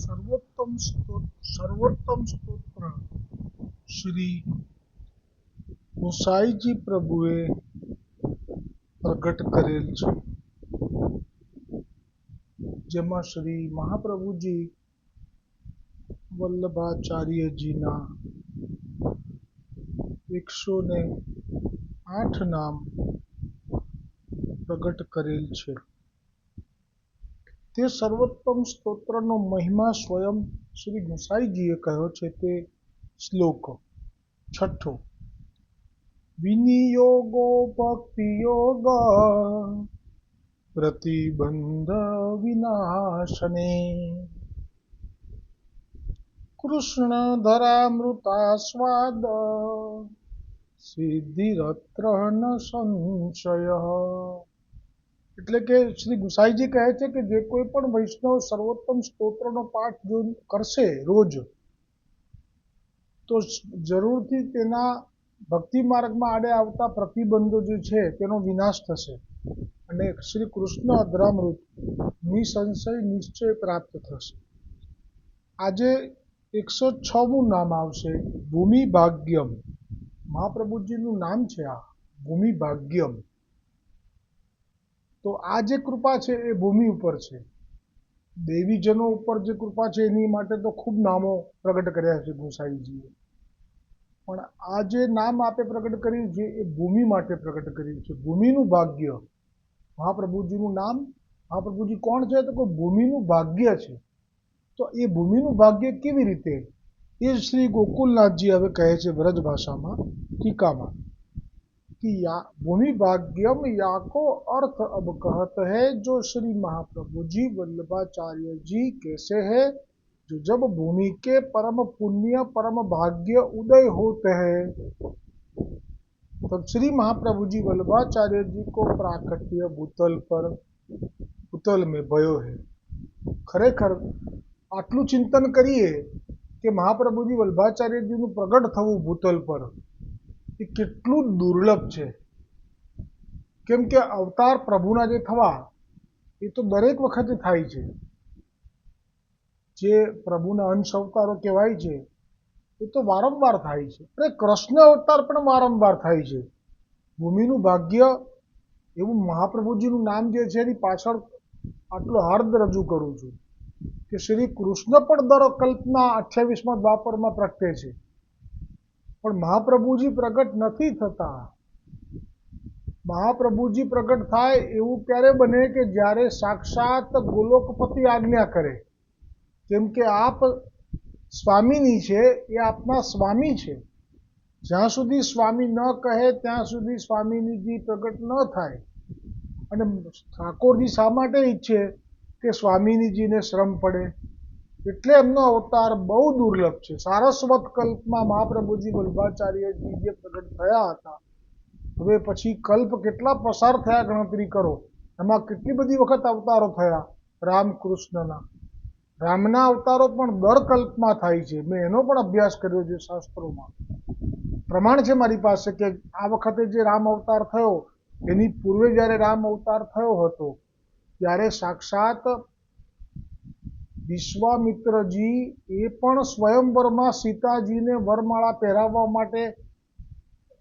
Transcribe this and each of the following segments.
સર્વોત્તમ સ્તોત્ર શ્રી ગોસાઈજી પ્રભુએ પ્રગટ કરેલ છે, જેમાં શ્રી મહાપ્રભુજી વલ્લભાચાર્યજીના 108 નામ પ્રગટ કરેલ છે. તે સર્વોત્તમ સ્તોત્રનો મહિમા સ્વયં શ્રી ગોસાઈજીએ કહ્યો છે. તે શ્લોક 6. વિનિયોગો ભક્તિયોગ પ્રતિબંધ વિનાશને કૃષ્ણ ધરામૃતાસ્વાદ સિદ્ધિરત્ર ન સંશય. એટલે કે શ્રી ગુસાઈજી કહે છે કે જે કોઈ પણ વૈષ્ણવ સર્વોત્તમ સ્તોત્રનો પાઠ જો કરશે રોજ, તો જરૂરથી તેના ભક્તિ માર્ગમાં આડે આવતા પ્રતિબંધો જે છે તેનો વિનાશ થશે અને શ્રી કૃષ્ણ અધરામૃત નિસંશય નિશ્ચય પ્રાપ્ત થશે. આજે 106મું નામ આવશે, ભૂમિ ભાગ્યમ. મહાપ્રભુજીનું નામ છે આ ભૂમિ ભાગ્યમ. તો આ જે કૃપા છે એ ભૂમિ ઉપર છે. દેવીજનો ઉપર જે કૃપા છે એની માટે તો ખૂબ નામો પ્રગટ કર્યા છે ગોસાઈજીએ, પણ આ જે નામ આપે પ્રગટ કર્યું છે એ ભૂમિ માટે પ્રગટ કર્યું છે. ભૂમિનું ભાગ્ય. મહાપ્રભુજીનું નામ, મહાપ્રભુજી કોણ છે? તો કોઈ ભૂમિનું ભાગ્ય છે. તો એ ભૂમિનું ભાગ્ય કેવી રીતે? એ શ્રી ગોકુલનાથજી હવે કહે છે વ્રજ ભાષામાં, ટીકામાં, कि भूमि भाग्यम याको अर्थ अब कहत है, जो श्री महाप्रभु जी वल्लभाचार्य जी कैसे है, जो जब भूमि के परम पुण्य परम भाग्य उदय होते हैं, तब श्री महाप्रभु जी वल्लभाचार्य जी को प्राकट्य भूतल में भयो है. खरेखर आटलू चिंतन करिए कि महाप्रभुजी वल्लभाचार्यजीનું પ્રગટ થવું ભૂતલ પર એ કેટલું દુર્લભ છે. કેમ કે અવતાર પ્રભુના જે થવા એ તો દરેક વખતે થાય છે. જે પ્રભુના અંશ અવતારો કહેવાય છે એ તો વારંવાર થાય છે. અરે કૃષ્ણ અવતાર પણ વારંવાર થાય છે. ભૂમિનું ભાગ્ય એવું મહાપ્રભુજીનું નામ જે છે એની પાછળ આટલો હાર્દ રજૂ કરું છું કે શ્રી કૃષ્ણ પણ દર કલ્પના 28મા દ્વાપરમાં પ્રગટે છે, પણ મહાપ્રભુજી પ્રગટ નથી થતા. મહાપ્રભુજી પ્રગટ થાય એવું ક્યારે બને કે જ્યારે સાક્ષાત ગોલોકપતિ આજ્ઞા કરે. કેમ કે આપ સ્વામીની છે એ આપના સ્વામી છે. જ્યાં સુધી સ્વામી ન કહે ત્યાં સુધી સ્વામીજી પ્રગટ ન થાય. અને ઠાકોરજી શા માટે ઈચ્છે કે સ્વામીજીને શ્રમ પડે? એટલે એમનો અવતાર બહુ દુર્લભ છે. સારસ્વત કલ્પમાં મહાપ્રભુજી વલ્લભાચાર્યજી જે પ્રગટ થયા હતા, હવે પછી કલ્પ કેટલા પસાર થયા ગણતરી કરો. એમાં કેટલી બધી વખત અવતારો થયા રામકૃષ્ણના. રામના અવતારો પણ દર કલ્પમાં થાય છે. મેં એનો પણ અભ્યાસ કર્યો છે શાસ્ત્રોમાં. પ્રમાણ છે મારી પાસે કે આ વખતે જે રામ અવતાર થયો એની પૂર્વે જ્યારે રામ અવતાર થયો હતો ત્યારે સાક્ષાત વિશ્વામિત્રજી એ પણ સ્વયંવરમાં સીતાજીને વરમાળા પહેરાવવા માટે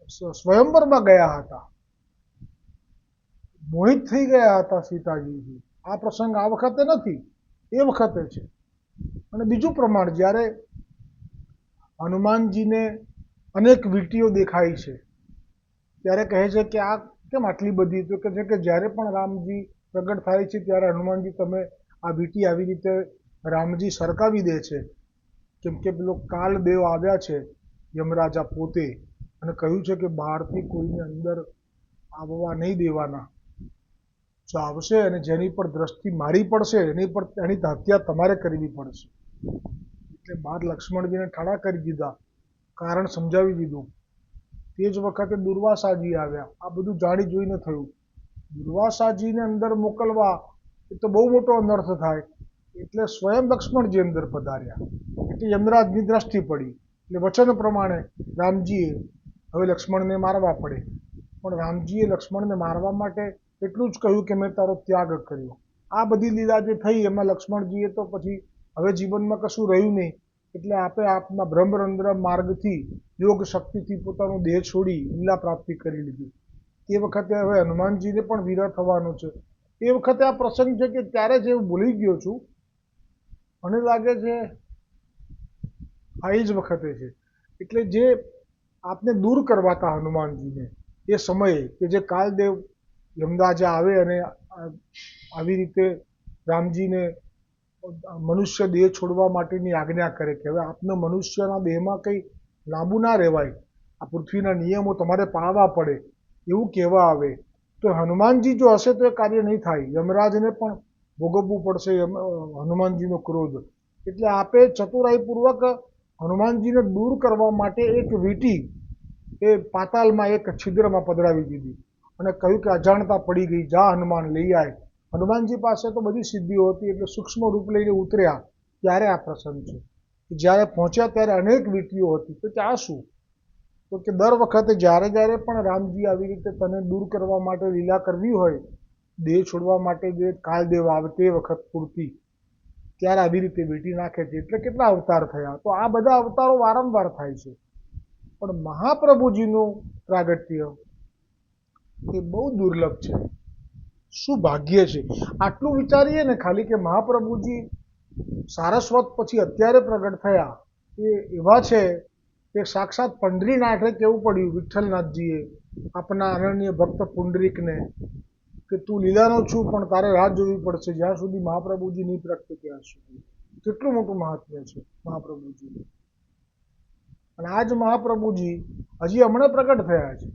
સ્વયંવરમાં ગયા હતા. મોહિત થઈ ગયા હતા સીતાજીથી. આ પ્રસંગ આ વખતે નથી, એ વખતે છે. અને બીજું પ્રમાણ, જ્યારે હનુમાનજીને અનેક વીંટીઓ દેખાય છે ત્યારે કહે છે કે આ કેમ આટલી બધી? તો કહે છે કે જ્યારે પણ રામજી પ્રગટ થાય છે ત્યારે હનુમાનજી તમે આ વીંટી આવી રીતે રામજી સરકાવી દે છે. કેમ કે પેલો કાલદેવ આવ્યા છે, યમરાજા પોતે, અને કહ્યું છે કે બહારથી કોઈને અંદર આવવા નહીં દેવાના. જો આવશે અને જેની પર દ્રષ્ટિ મારી પડશે એની હત્યા તમારે કરવી પડશે. એટલે બહાર લક્ષ્મણજીને ઠાડા કરી દીધા, કારણ સમજાવી દીધું. તે જ વખતે દુર્વાસાજી આવ્યા. આ બધું જાણી જોઈને થયું. દુર્વાસાજીને અંદર મોકલવા એ તો બહુ મોટો અનર્થ થાય, એટલે સ્વયં લક્ષ્મણજી અંદર પધાર્યા. એટલે યમરાજની દ્રષ્ટિ પડી. એટલે વચન પ્રમાણે રામજીએ હવે લક્ષ્મણને મારવા પડે. પણ રામજીએ લક્ષ્મણને મારવા માટે એટલું જ કહ્યું કે મેં તારો ત્યાગ કર્યો. આ બધી લીલા જે થઈ એમાં લક્ષ્મણજીએ તો પછી હવે જીવનમાં કશું રહ્યું નહીં, એટલે આપે આપના બ્રહ્મરંધ્ર માર્ગથી યોગ શક્તિથી પોતાનો દેહ છોડી લીલા પ્રાપ્તિ કરી લીધી. તે વખતે હવે હનુમાનજીને પણ વિરહ થવાનું છે. એ વખતે આ પ્રસંગ છે કે ત્યારે જ હું ભૂલી ગયો છું. મને લાગે છે આ એ જ વખતે છે. એટલે જે આપને દૂર કરવા હતા હનુમાનજીને એ સમયે કે જે કાલદેવ યમરાજા આવે અને આવી રીતે રામજીને મનુષ્ય દેહ છોડવા માટેની આજ્ઞા કરે કે હવે આપને મનુષ્યના દેહમાં કંઈ લાંબુ ના રહેવાય, આ પૃથ્વીના નિયમો તમારે પાળવા પડે એવું કહેવા આવે તો હનુમાનજી જો હશે તો એ કાર્ય નહીં થાય. યમરાજને પણ ભોગવવું પડશે હનુમાનજીનો ક્રોધ. એટલે આપે ચતુરાઈપૂર્વક હનુમાનજીને દૂર કરવા માટે એક વીંટી એ પાતાલમાં એક છિદ્રમાં પધરાવી દીધી અને કહ્યું કે અજાણતા પડી ગઈ, જા હનુમાન લઈ આય. હનુમાનજી પાસે તો બધી સિદ્ધિઓ હતી એટલે સૂક્ષ્મ રૂપ લઈને ઉતર્યા ત્યારે આ પ્રસંગ છે. જ્યારે પહોંચ્યા ત્યારે અનેક વીંટીઓ હતી. તો ત્યાં શું? તો કે દર વખતે જ્યારે જ્યારે પણ રામજી આવી રીતે તને દૂર કરવા માટે લીલા કરવી હોય, દેહ છોડવા માટે જે કાલદેવ આવે તે વખત પૂરતી, ત્યારે આવી રીતે વીંટી નાખે છે. એટલે કેટલા અવતાર થયા? તો આ બધા અવતારો વારંવાર થાય છે. પણ મહાપ્રભુજીનું પ્રાગટ્ય એ બહુ દુર્લભ છે. શું ભાગ્ય છે! આટલું વિચારીએ ને ખાલી કે મહાપ્રભુજી સારસ્વત પછી અત્યારે પ્રગટ થયા એ એવા છે કે સાક્ષાત પંઢરીનાથે કહેવું પડ્યું વિઠ્ઠલનાથજીએ આપના અનન્ય ભક્ત પુંડરીકને કે તું લીલાનો છું પણ તારે રાહ જોવી પડશે જ્યાં સુધી મહાપ્રભુજી નહીં પ્રગટે ત્યાં સુધી. કેટલું મોટું મહાત્મ્ય છે મહાપ્રભુજીનું. અને આ જ મહાપ્રભુજી હજી હમણાં પ્રગટ થયા છે.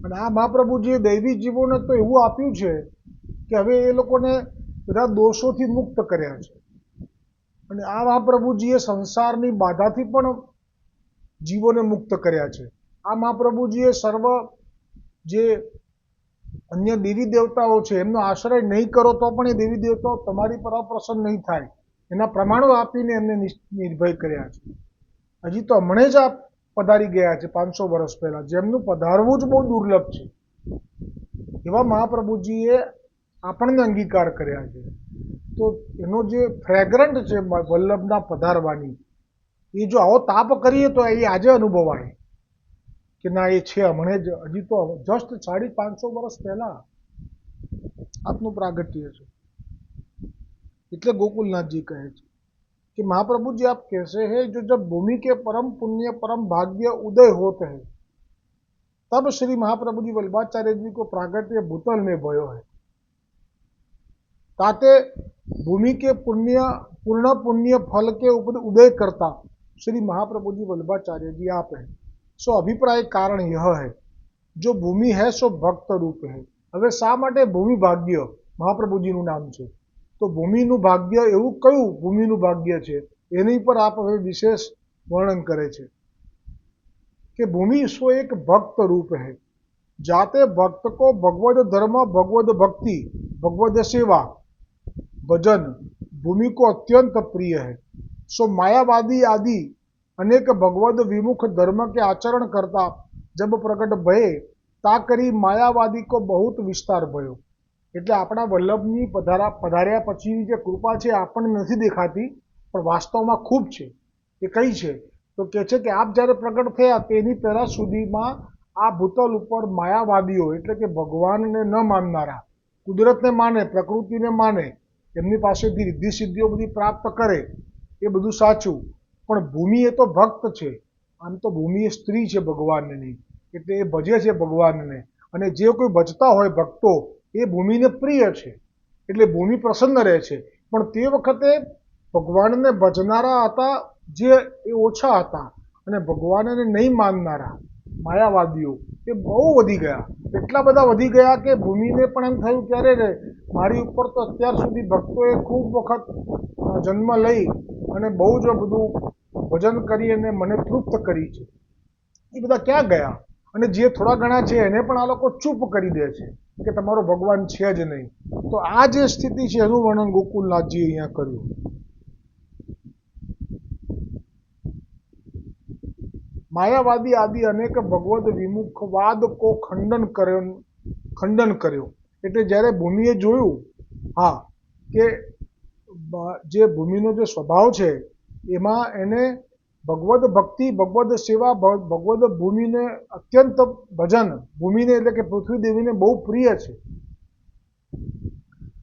અને આ મહાપ્રભુજીએ દૈવી જીવોને તો એવું આપ્યું છે કે હવે એ લોકોને બધા દોષોથી મુક્ત કર્યા છે. અને આ મહાપ્રભુજીએ સંસારની બાધાથી પણ જીવોને મુક્ત કર્યા છે. આ મહાપ્રભુજીએ સર્વ જે અન્ય દેવી દેવતાઓ છે એમનો આશ્રય નહીં કરો તો પણ એ દેવી દેવતાઓ તમારી પર અપ્રસન્ન નહીં થાય એના પ્રમાણો આપીને એમને નિર્ભય કર્યા છે. હજી તો હમણે જ આ પધારી ગયા છે 500 વર્ષ પહેલા, જેમનું પધારવું જ બહુ દુર્લભ છે. એવા મહાપ્રભુજીએ આપણને અંગીકાર કર્યા છે. તો એનો જે ફ્રેગ્રન્ટ છે વલ્લભના પધારવાની, એ જો આવો તાપ કરીએ તો એ આજે અનુભવાય કે ના એ છે હમણે જ, હજી તો જસ્ટ 550 વર્ષ પહેલા આપનું પ્રાગટ્ય છે. એટલે ગોકુલનાથજી કહે છે कि महाप्रभु जी आप कैसे हैं जो जब भूमि के परम पुण्य परम भाग्य उदय होते हैं तब श्री महाप्रभु जी वल्लभाचार्य जी को प्रागट्य भूतल में भयो है. ताते भूमि के पुण्य पूर्ण पुण्य फल के ऊपर उदय करता श्री महाप्रभु जी वल्लभाचार्य जी आप हैं. सो अभिप्राय कारण यह है जो भूमि है सो भक्त रूप है. હવે શા માટે ભૂમિ ભાગ્ય મહાપ્રભુજીનું નામ છે? તો ભૂમિનું ભાગ્ય એવું કયું ભૂમિનું ભાગ્ય છે એની પર આપ હવે વિશેષ વર્ણન કરે છે કે ભૂમિ સ્વ એક ભક્ત रूप है. जाते भक्त को भगवद धर्म भगवद भक्ति भगवद सेवा भजन भूमि को अत्यंत प्रिय है. सो मायावादी आदि अनेक भगवद विमुख धर्म के आचरण करता जब प्रकट भये ता करी मायावादी को बहुत विस्तार भयो. એટલે આપણા વલ્લભની પધાર્યા પછીની જે કૃપા છે આપણને નથી દેખાતી પણ વાસ્તવમાં ખૂબ છે. એ કઈ છે? તો કહે છે કે આપ જ્યારે પ્રગટ થયા તેની પહેલા સુધીમાં આ ભૂતલ ઉપર માયાવાદીઓ એટલે કે ભગવાનને ન માનનારા, કુદરતને માને, પ્રકૃતિને માને, એમની પાસેથી રિદ્ધિ સિદ્ધિઓ બધી પ્રાપ્ત કરે એ બધું સાચું, પણ ભૂમિ એ તો ભક્ત છે. આમ તો ભૂમિ એ સ્ત્રી છે ભગવાનની, એટલે એ ભજે છે ભગવાનને. અને જે કોઈ ભજતા હોય ભક્તો એ ભૂમિને પ્રિય છે એટલે ભૂમિ પ્રસન્ન રહે છે. પણ તે વખતે ભગવાનને ભજનારા હતા જે એ ઓછા હતા અને ભગવાનને નહીં માનનારા માયાવાદીઓ એ બહુ વધી ગયા. એટલા બધા વધી ગયા કે ભૂમિને પણ એમ થયું કે અરે મારી ઉપર તો અત્યાર સુધી ભક્તોએ ખૂબ વખત જન્મ લઈ અને બહુ જ બધું ભજન કરી અને મને તૃપ્ત કરી છે, એ બધા ક્યાં ગયા? અને જે થોડા ઘણા છે એને પણ આ લોકો ચૂપ કરી દે છે કે તમારો ભગવાન છે જ નહીં. તો આ જે સ્થિતિ છે એનું વર્ણન ગોકુલનાથજી અહીંયા કર્યું. માયાવાદી આદિ અનેક ભગવદ વિમુખવાદ કો ખંડન કર્યો. એટલે જ્યારે ભૂમિએ જોયું હા કે જે ભૂમિનો જે સ્વભાવ છે એમાં એને ભગવદ ભક્તિ, ભગવદ સેવા, ભગવદ ભૂમિને અત્યંત ભજન, ભૂમિને એટલે કે પૃથ્वी देवी બહુ प्रिय છે।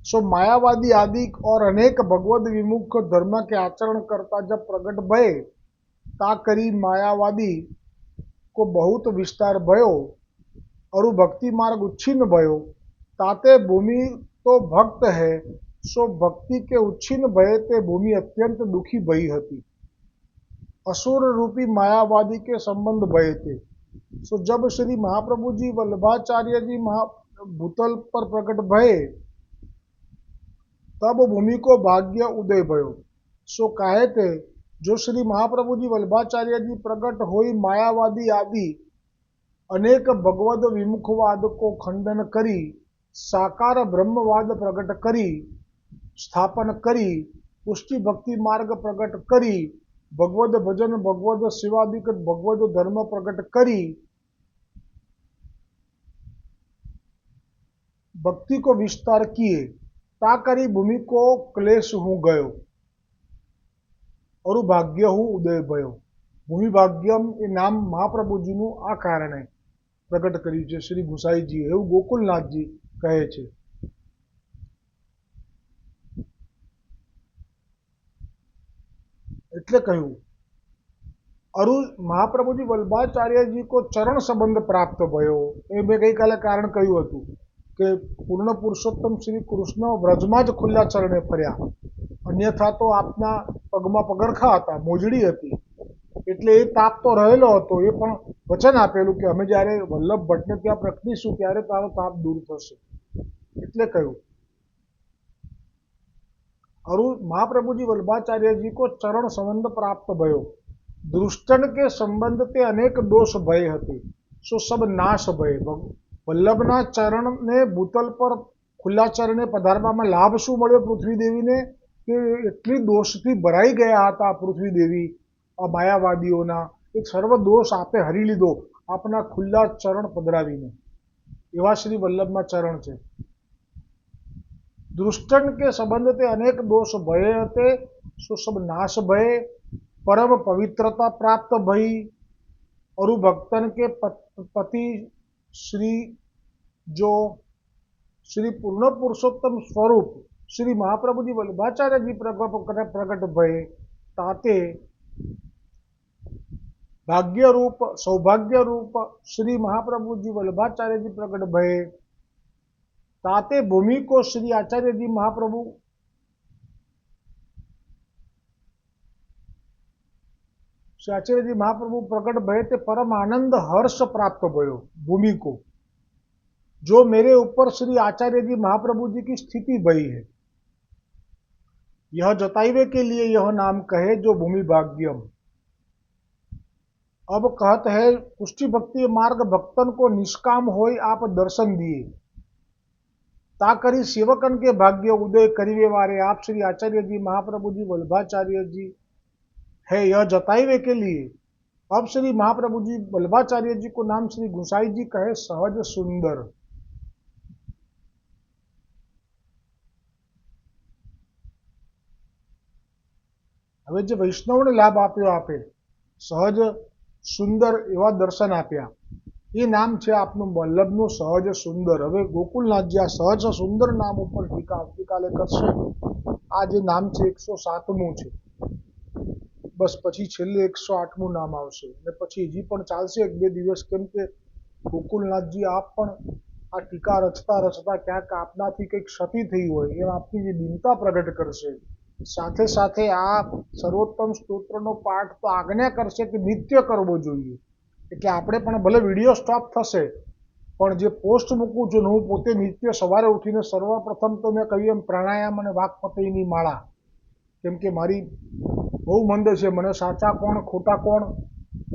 सो मायावादी आदि और अनेक भगवद विमुख धर्म के आचरण करता जब प्रकट भये ता करी मायावादी को बहुत विस्तार भयो और भक्ति मार्ग उच्छिन्न भयो ताते भूमि तो भक्त है सो भक्ति के उच्छिन्न भये ते भूमि अत्यंत दुखी भई हती। असुर रूपी मायावादी के संबंध भये थे। सो जब श्री महाप्रभु जी वल्लभाचार्य जी भूतल पर प्रकट भये तब भूमि को भाग्य उदय भयो। सो कहे थे जो श्री महाप्रभु जी वल्लभाचार्य जी प्रकट होई मायावादी आदि अनेक भगवद विमुखवाद को खंडन करी साकार ब्रह्मवाद प्रकट करी स्थापन करी पुष्टि भक्ति मार्ग प्रकट करी भगवद भजन भगवद शिवादिक भगवद धर्म प्रकट करी भक्ति को विस्तार किए ता करी भूमि को क्लेश हूँ गयो और भाग्य हूँ उदय भयो। भूमि भाग्यम ए नाम महाप्रभु जी नु आ कारणे प्रकट कर्यु छे श्री गुसाई जी एवं गोकुलनाथ जी कहे छे। એટલે કહ્યું અરુ મહાપ્રભુજી વલ્લભાચાર્યજી કો ચરણ સંબંધ પ્રાપ્ત ભયો। એ મેં ગઈકાલે કારણ કહ્યું હતું કે પૂર્ણ પુરુષોત્તમ શ્રી કૃષ્ણ વ્રજમાં જ ખુલ્લા ચરણે ફર્યા, અન્યથા તો આપના પગમાં પગરખા હતા, મોજડી હતી, એટલે એ તાપ તો રહેલો હતો। એ પણ વચન આપેલું કે અમે જ્યારે વલ્લભ ભટ્ટને ત્યાં પ્રગટીશું ત્યારે તારો તાપ દૂર થશે, એટલે કહ્યું और महाप्रभु जी वल्लभाचार्य जी को चरण संबंध प्राप्त भयो। दृष्टन के संबंध ते अनेक दोष भय हते सो सब नाश भय। वल्लभना चरण ने भूतल पर खुला चरणे पधारवामां लाभ शुं मळ्यो पृथ्वी देवी ने के एटली दोषथी भराई गया हता पृथ्वी देवी आ मायावादीओना एक सर्व दोष आपे हरी लीधो आपना खुला चरण पधरावीने। एवा श्री वल्लभना चरण छे। दृष्टन के संबंध ते अनेक दोष भये हते सो सब नाश भये। परम पवित्रता प्राप्त भई और भक्तन के पति श्री जो श्री पूर्ण पुरुषोत्तम स्वरूप श्री महाप्रभु जी वल्लभाचार्य जी प्रकट भये ताते भाग्य रूप सौभाग्य रूप श्री महाप्रभु जी वल्लभाचार्य जी प्रकट भये ताते भूमि को श्री आचार्य जी महाप्रभु श्री आचार्य जी महाप्रभु प्रकट भये ते परम आनंद हर्ष प्राप्त भयो। भूमि को जो मेरे ऊपर श्री आचार्य जी महाप्रभु जी की स्थिति भई है यह जताइवे के लिए यह नाम कहे जो भूमि भाग्यम। अब कहत है पुष्टि भक्ति मार्ग भक्तन को निष्काम होई आप दर्शन दिए ता करी सेवकन के भाग्य उदय करीवे वारे आप श्री आचार्य जी महाप्रभु जी वल्लभाचार्य जी है यह जताइवे के लिए। अब श्री महाप्रभु जी वल्लभाचार्य जी को नाम श्री गुसाई जी कहे सहज सुंदर। हवे जे वैष्णवने लाभ आप्यो आपे सहज सुंदर एवा दर्शन आप्या ये नाम है आपनु वल्लभनु सहज सुंदर। हवे गोकुलनाथ जी आ सहज सुंदर नाम पर टीका आवतीकाले करशे। आ जे नाम है 107मुं छे बस पछी छेल्ले 108मुं नाम आवशे ने पछी हजी पण चालशे एक बे दिवस केम के गोकुलनाथ जी आप पण आ टीका रचता रचता क्यांक आपनाथी कंईक क्षति थई होय एम आपनी जे दीनता प्रगट करशे। साथे साथे आ सर्वोत्तम स्तोत्रनो पाठ तो आज्ञा करशे कि नित्य करवो जोईए। એટલે આપણે પણ ભલે વિડીયો સ્ટોપ થશે પણ જે પોસ્ટ મૂકું છું હું પોતે નિત્ય સવારે ઉઠીને સર્વપ્રથમ તો મેં કહ્યું એમ પ્રાણાયામ અને વાકપતયની માળા કેમ કે મારી બહુ મંદ છે મને સાચા કોણ ખોટા કોણ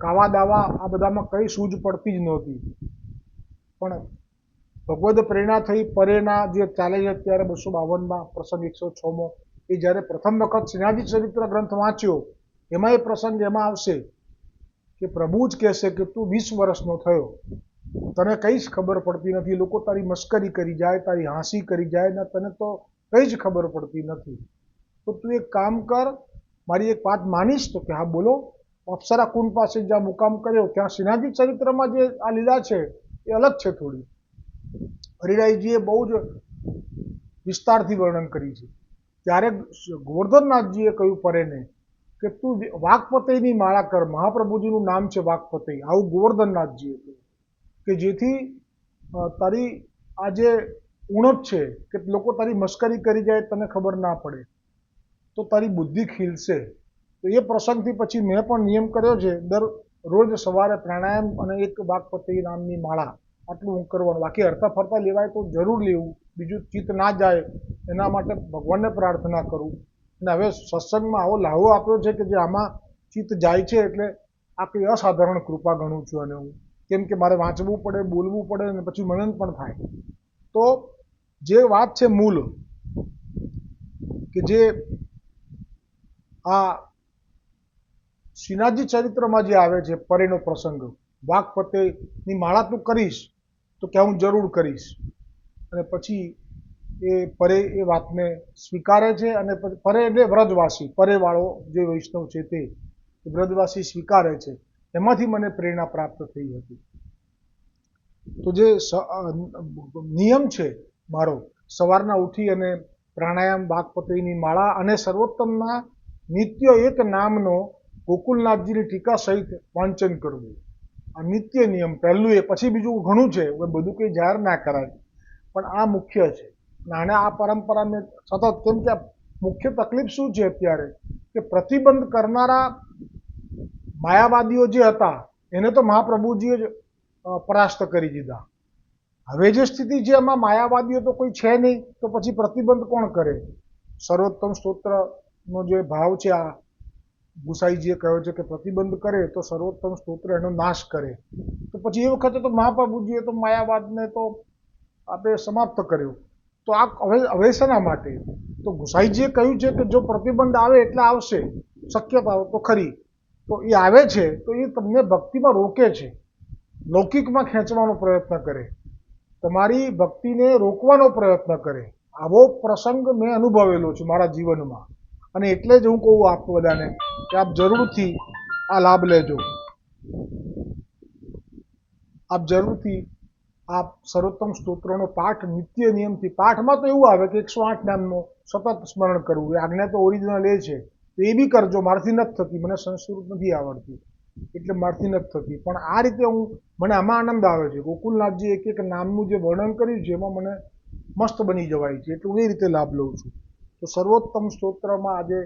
કાવા દાવા આ બધામાં કંઈ સૂઝ પડતી જ નહોતી પણ ભગવદ પ્રેરણા થઈ પરેના જે ચાલે છે અત્યારે 252માં પ્રસંગ 106મો એ જ્યારે પ્રથમ વખત શ્રીનાથજી ચરિત્ર ગ્રંથ વાંચ્યો એમાં એ પ્રસંગ એમાં આવશે कि प्रभु ज कहे कि तू 20 वर्षनो थयो तने कई ज खबर पड़ती नहीं लोग तारी मस्करी करी जाए तारी हांसी करी जाए ना तने तो कई ज खबर पड़ती नहीं તો તું એક કામ કર, મારી એક વાત માનીશ? તો કે હા બોલો. અપ્સરા કુંડ પાસે જ્યાં મુકામ કર્યો ત્યાં શ્રીનાથજી ચરિત્રમાં જે આ લીલા છે એ અલગ છે થોડી. હરિરાયજીએ બહુ જ વિસ્તારથી વર્ણન કરી છે. ત્યારે ગોવર્ધનનાથજીએ કહ્યું પરેને કે તું વાઘપતયની માળા કર. મહાપ્રભુજીનું નામ છે વાઘપતય, આવું ગોવર્ધનનાથજીએ કહ્યું, કે જેથી તારી આ જે ઉણપ છે કે લોકો તારી મશ્કરી કરી જાય તને ખબર ના પડે, તો તારી બુદ્ધિ ખીલશે. તો એ પ્રસંગથી પછી મેં પણ નિયમ કર્યો છે, રોજ સવારે પ્રાણાયામ અને એક વાઘપતય નામની માળા, આટલું હું કરવાનું. બાકી હરતા ફરતા લેવાય તો જરૂર લેવું, બીજું ચિત્ત ના જાય એના માટે ભગવાનને પ્રાર્થના કરું. અને હવે સત્સંગમાં આવો લાહવો આપ્યો છે કે જે આમાં ચિત્ત જાય છે એટલે આ કંઈ અસાધારણ કૃપા ગણું છું. અને હું કેમ કે મારે વાંચવું પડે, બોલવું પડે અને પછી મનન પણ થાય. તો જે વાત છે મૂળ, કે જે આ શ્રીનાથજી ચરિત્રમાં જે આવે છે પરેનો પ્રસંગ, વાઘપતયની માળા તું કરીશ? તો કે હું જરૂર કરીશ. અને પછી એ પરે એ વાતને સ્વીકારે છે. અને પરે એટલે વ્રજવાસી, પરેવાળો જે વૈષ્ણવ છે તે વ્રજવાસી સ્વીકારે છે. એમાંથી મને પ્રેરણા પ્રાપ્ત થઈ હતી. તો જે નિયમ છે મારો, સવારના ઉઠી અને પ્રાણાયામ, વાઘપતયની માળા અને સર્વોત્તમના નિત્ય એક નામનો ગોકુલનાથજીની ટીકા સહિત વાંચન કરવું, આ નિત્ય નિયમ પહેલું. એ પછી બીજું ઘણું છે, બધું કંઈ જાહેર ના કરાય, પણ આ મુખ્ય છે. અને આ પરંપરાને સતત, કેમ કે મુખ્ય તકલીફ શું છે અત્યારે, કે પ્રતિબંધ કરનારા માયાવાદીઓ જે હતા એને તો મહાપ્રભુજીએ જ પરાસ્ત કરી દીધા. હવે જે સ્થિતિ છે એમાં માયાવાદીઓ તો કોઈ છે નહીં, તો પછી પ્રતિબંધ કોણ કરે? સર્વોત્તમ સ્તોત્રનો જે ભાવ છે, આ ગુસાઈજીએ કહ્યો છે કે પ્રતિબંધ કરે તો સર્વોત્તમ સ્તોત્ર એનો નાશ કરે. તો પછી એ વખતે તો મહાપ્રભુજીએ તો માયાવાદને તો આપણે સમાપ્ત કર્યો. તો આ હવે શેના માટે? તો ગુસાઈજીએ કહ્યું છે કે જો પ્રતિબંધ આવે એટલે આવશે, શક્યતાઓ તો ખરી. તો એ આવે છે તો એ તમને ભક્તિમાં રોકે છે, લૌકિકમાં ખેંચવાનો પ્રયત્ન કરે, તમારી ભક્તિને રોકવાનો પ્રયત્ન કરે. આવો પ્રસંગ મેં અનુભવેલો છે મારા જીવનમાં. અને એટલે જ હું કહું આપ બધાને કે આપ જરૂરથી આ લાભ લેજો. આપ જરૂરથી આપ સર્વોત્તમ સ્તોત્રનો પાઠ નિત્ય નિયમથી, પાઠમાં તો એવું આવે કે 108 નામનો સતત સ્મરણ કરવું, એ આજ્ઞા તો ઓરિજિનલ એ છે. તો એ બી કરજો. મારથી નથી થતી, મને સંસ્કૃત નથી આવડતી એટલે મારથી નથી થતી. પણ આ રીતે મને આમાં આનંદ આવે છે. ગોકુલનાથજી એક એક નામનું જે વર્ણન કર્યું છે એમાં મને મસ્ત બની જવાય છે, એટલે હું એ રીતે લાભ લઉં છું. તો સર્વોત્તમ સ્તોત્રમાં આજે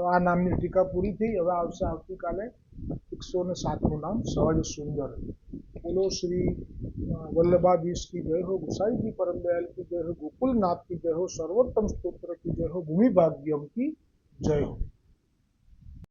આ નામની ટીકા પૂરી થઈ. હવે આવશે આવતીકાલે 107મું નામ, સહજ સુંદર. બોલો શ્રી वल्लभाधीश की जय हो, गुसाई जी परम दयाल की जय हो, गोकुलनाथ की जय हो, सर्वोत्तम स्तोत्र की जय हो, भूमि भाग्यम की जय हो।